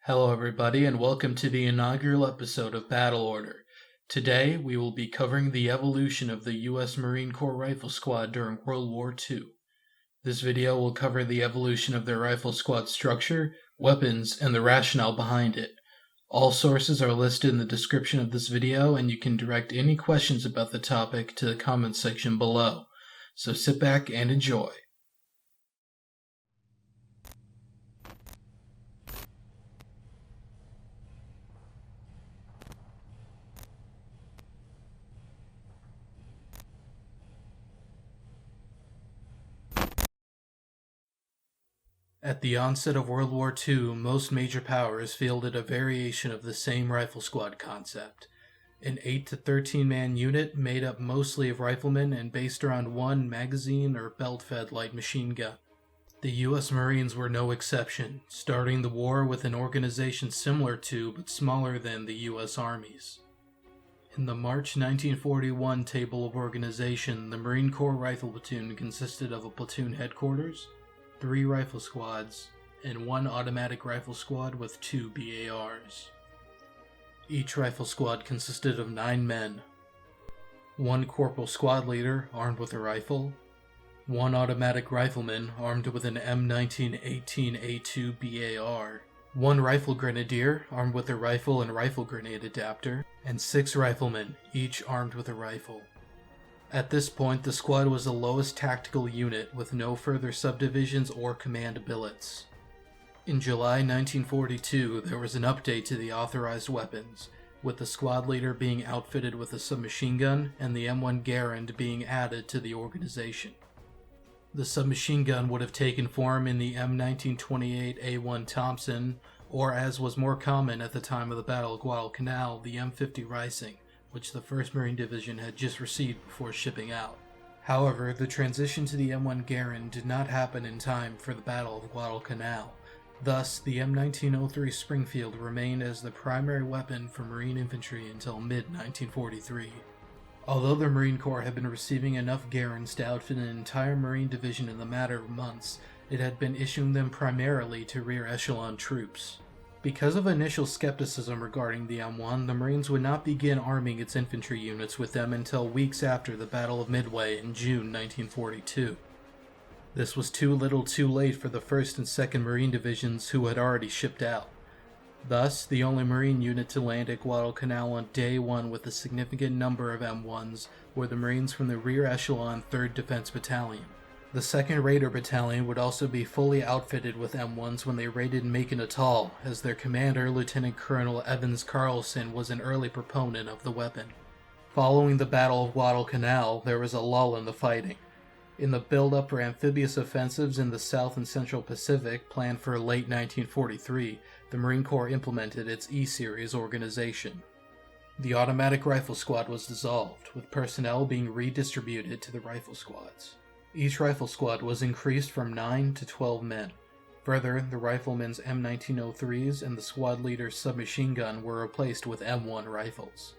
Hello, everybody, and welcome to the inaugural episode of Battle Order. Today, we will be covering the evolution of the U.S. Marine Corps Rifle Squad during World War II. This video will cover the evolution of their rifle squad structure, weapons, and the rationale behind it. All sources are listed in the description of this video, and you can direct any questions about the topic to the comments section below. So sit back and enjoy. At the onset of World War II, most major powers fielded a variation of the same rifle squad concept. An 8 to 13 man unit made up mostly of riflemen and based around one magazine or belt-fed light machine gun. The U.S. Marines were no exception, starting the war with an organization similar to but smaller than the U.S. Army's. In the March 1941 table of organization, the Marine Corps Rifle Platoon consisted of a platoon headquarters, 3 rifle squads, and 1 automatic rifle squad with 2 BARs. Each rifle squad consisted of 9 men, 1 corporal squad leader armed with a rifle, 1 automatic rifleman armed with an M1918A2 BAR, 1 rifle grenadier armed with a rifle and rifle grenade adapter, and 6 riflemen, each armed with a rifle. At this point, the squad was the lowest tactical unit with no further subdivisions or command billets. In July 1942, there was an update to the authorized weapons, with the squad leader being outfitted with a submachine gun and the M1 Garand being added to the organization. The submachine gun would have taken form in the M1928A1 Thompson, or as was more common at the time of the Battle of Guadalcanal, the M50 Rising, which the 1st Marine Division had just received before shipping out. However, the transition to the M1 Garand did not happen in time for the Battle of Guadalcanal. Thus, the M1903 Springfield remained as the primary weapon for Marine infantry until mid-1943. Although the Marine Corps had been receiving enough Garands to outfit an entire Marine division in the matter of months, it had been issuing them primarily to rear echelon troops. Because of initial skepticism regarding the M1, the Marines would not begin arming its infantry units with them until weeks after the Battle of Midway in June 1942. This was too little too late for the 1st and 2nd Marine Divisions who had already shipped out. Thus, the only Marine unit to land at Guadalcanal on day 1 with a significant number of M1s were the Marines from the Rear Echelon 3rd Defense Battalion. The 2nd Raider Battalion would also be fully outfitted with M1s when they raided Macon Atoll, as their commander, Lieutenant Colonel Evans Carlson, was an early proponent of the weapon. Following the Battle of Guadalcanal, there was a lull in the fighting. In the build-up for amphibious offensives in the South and Central Pacific, planned for late 1943, the Marine Corps implemented its E-Series organization. The automatic rifle squad was dissolved, with personnel being redistributed to the rifle squads. Each rifle squad was increased from 9 to 12 men. Further, the riflemen's M1903s and the squad leader's submachine gun were replaced with M1 rifles.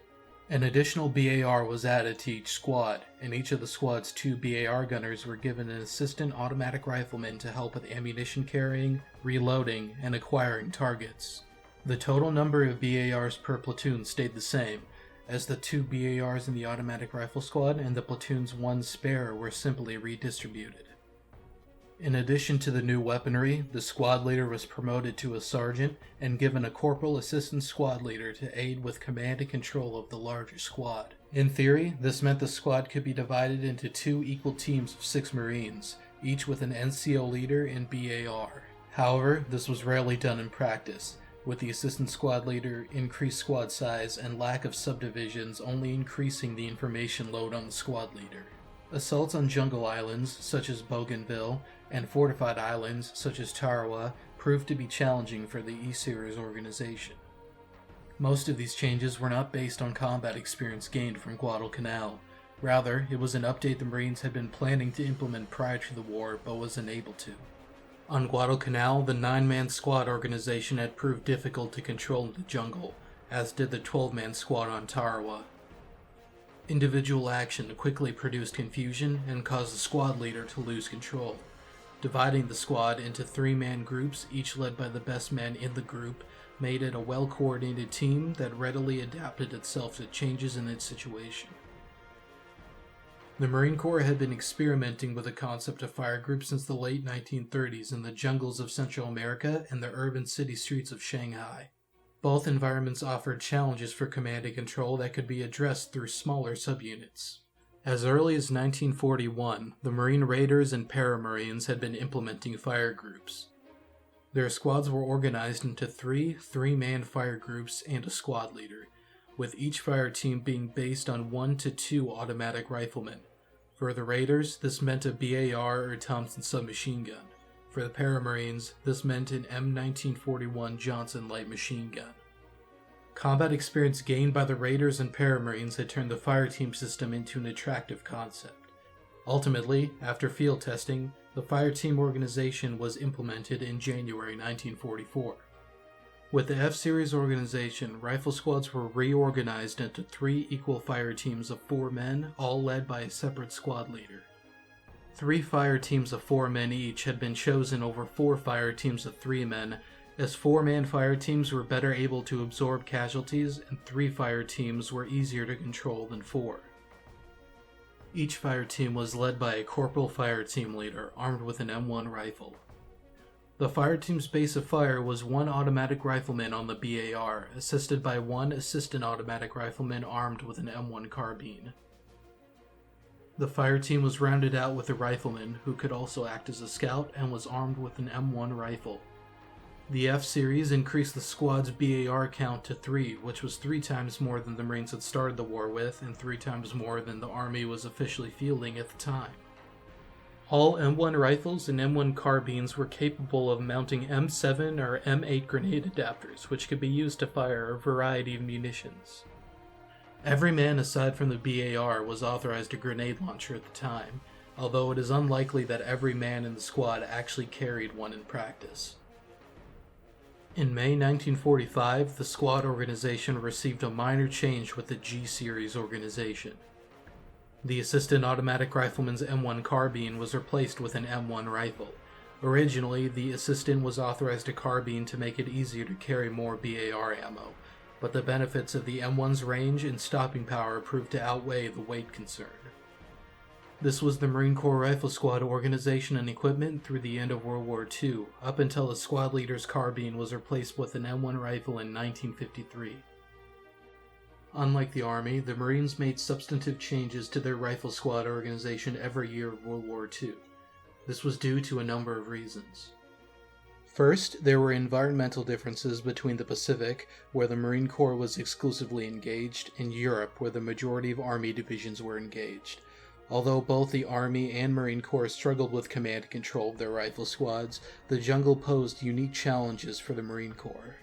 An additional BAR was added to each squad, and each of the squad's 2 BAR gunners were given an assistant automatic rifleman to help with ammunition carrying, reloading, and acquiring targets. The total number of BARs per platoon stayed the same, as the 2 BARs in the automatic rifle squad and the platoon's 1 spare were simply redistributed. In addition to the new weaponry, the squad leader was promoted to a sergeant and given a corporal assistant squad leader to aid with command and control of the larger squad. In theory, this meant the squad could be divided into 2 equal teams of 6 Marines, each with an NCO leader and BAR. However, this was rarely done in practice, with the assistant squad leader, increased squad size, and lack of subdivisions only increasing the information load on the squad leader. Assaults on jungle islands, such as Bougainville, and fortified islands, such as Tarawa, proved to be challenging for the E-Series organization. Most of these changes were not based on combat experience gained from Guadalcanal. Rather, it was an update the Marines had been planning to implement prior to the war, but was unable to. On Guadalcanal, the 9-man squad organization had proved difficult to control in the jungle, as did the 12-man squad on Tarawa. Individual action quickly produced confusion and caused the squad leader to lose control. Dividing the squad into 3-man groups, each led by the best man in the group, made it a well-coordinated team that readily adapted itself to changes in its situation. The Marine Corps had been experimenting with the concept of fire groups since the late 1930s in the jungles of Central America and the urban city streets of Shanghai. Both environments offered challenges for command and control that could be addressed through smaller subunits. As early as 1941, the Marine Raiders and Paramarines had been implementing fire groups. Their squads were organized into 3-man fire groups and a squad leader, with each fire team being based on 1 to 2 automatic riflemen. For the Raiders, this meant a BAR or Thompson submachine gun. For the Paramarines, this meant an M1941 Johnson light machine gun. Combat experience gained by the Raiders and Paramarines had turned the fire team system into an attractive concept. Ultimately, after field testing, the fire team organization was implemented in January 1944. With the F-Series organization, rifle squads were reorganized into 3 equal fire teams of 4 men, all led by a separate squad leader. 3 fire teams of 4 men each had been chosen over 4 fire teams of 3 men, as 4-man fire teams were better able to absorb casualties and 3 fire teams were easier to control than 4. Each fire team was led by a corporal fire team leader armed with an M1 rifle. The fire team's base of fire was 1 automatic rifleman on the BAR, assisted by 1 assistant automatic rifleman armed with an M1 carbine. The fire team was rounded out with a rifleman, who could also act as a scout and was armed with an M1 rifle. The F-Series increased the squad's BAR count to 3, which was 3 times more than the Marines had started the war with, and 3 times more than the Army was officially fielding at the time. All M1 rifles and M1 carbines were capable of mounting M7 or M8 grenade adapters, which could be used to fire a variety of munitions. Every man aside from the BAR was authorized a grenade launcher at the time, although it is unlikely that every man in the squad actually carried one in practice. In May 1945, the squad organization received a minor change with the G-Series organization. The assistant automatic rifleman's M1 carbine was replaced with an M1 rifle. Originally, the assistant was authorized a carbine to make it easier to carry more BAR ammo, but the benefits of the M1's range and stopping power proved to outweigh the weight concern. This was the Marine Corps Rifle Squad organization and equipment through the end of World War II, up until the squad leader's carbine was replaced with an M1 rifle in 1953. Unlike the Army, the Marines made substantive changes to their rifle squad organization every year of World War II. This was due to a number of reasons. First, there were environmental differences between the Pacific, where the Marine Corps was exclusively engaged, and Europe, where the majority of Army divisions were engaged. Although both the Army and Marine Corps struggled with command and control of their rifle squads, the jungle posed unique challenges for the Marine Corps.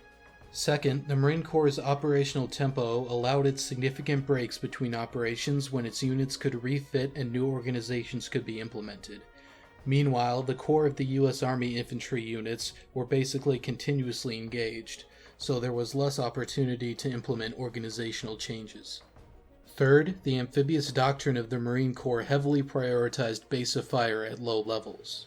Second, the Marine Corps' operational tempo allowed it significant breaks between operations when its units could refit and new organizations could be implemented. Meanwhile, the core of the U.S. Army infantry units were basically continuously engaged, so there was less opportunity to implement organizational changes. Third, the amphibious doctrine of the Marine Corps heavily prioritized base of fire at low levels.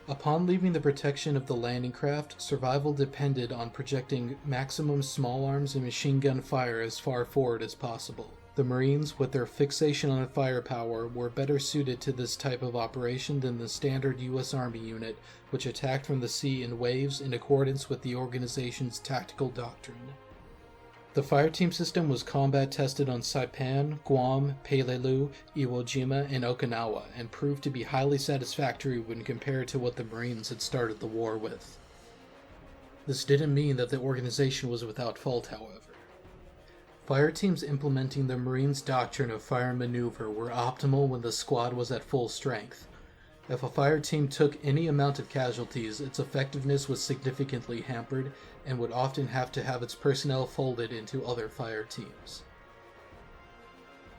Upon leaving the protection of the landing craft, survival depended on projecting maximum small arms and machine gun fire as far forward as possible. The Marines, with their fixation on firepower, were better suited to this type of operation than the standard U.S. Army unit, which attacked from the sea in waves in accordance with the organization's tactical doctrine. The fire team system was combat tested on Saipan, Guam, Peleliu, Iwo Jima, and Okinawa, and proved to be highly satisfactory when compared to what the Marines had started the war with. This didn't mean that the organization was without fault, however. Fire teams implementing the Marines' doctrine of fire and maneuver were optimal when the squad was at full strength. If a fire team took any amount of casualties, its effectiveness was significantly hampered and would often have to have its personnel folded into other fire teams.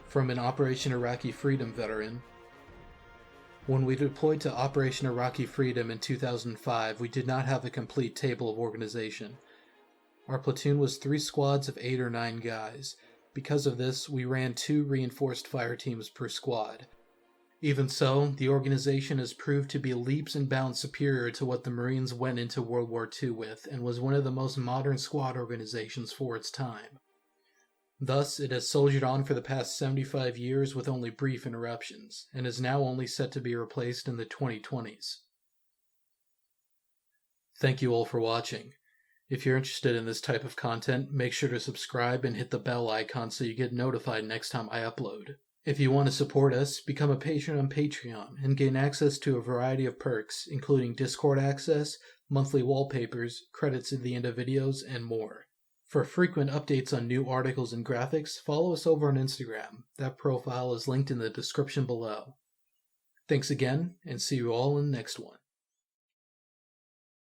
From an Operation Iraqi Freedom veteran: when we deployed to Operation Iraqi Freedom in 2005, we did not have a complete table of organization. Our platoon was 3 squads of 8 or 9 guys. Because of this, we ran 2 reinforced fire teams per squad. Even so, the organization has proved to be leaps and bounds superior to what the Marines went into World War II with, and was one of the most modern squad organizations for its time. Thus, it has soldiered on for the past 75 years with only brief interruptions, and is now only set to be replaced in the 2020s. Thank you all for watching. If you're interested in this type of content, make sure to subscribe and hit the bell icon so you get notified next time I upload. If you want to support us, become a patron on Patreon and gain access to a variety of perks, including Discord access, monthly wallpapers, credits at the end of videos, and more. For frequent updates on new articles and graphics, follow us over on Instagram. That profile is linked in the description below. Thanks again, and see you all in the next one.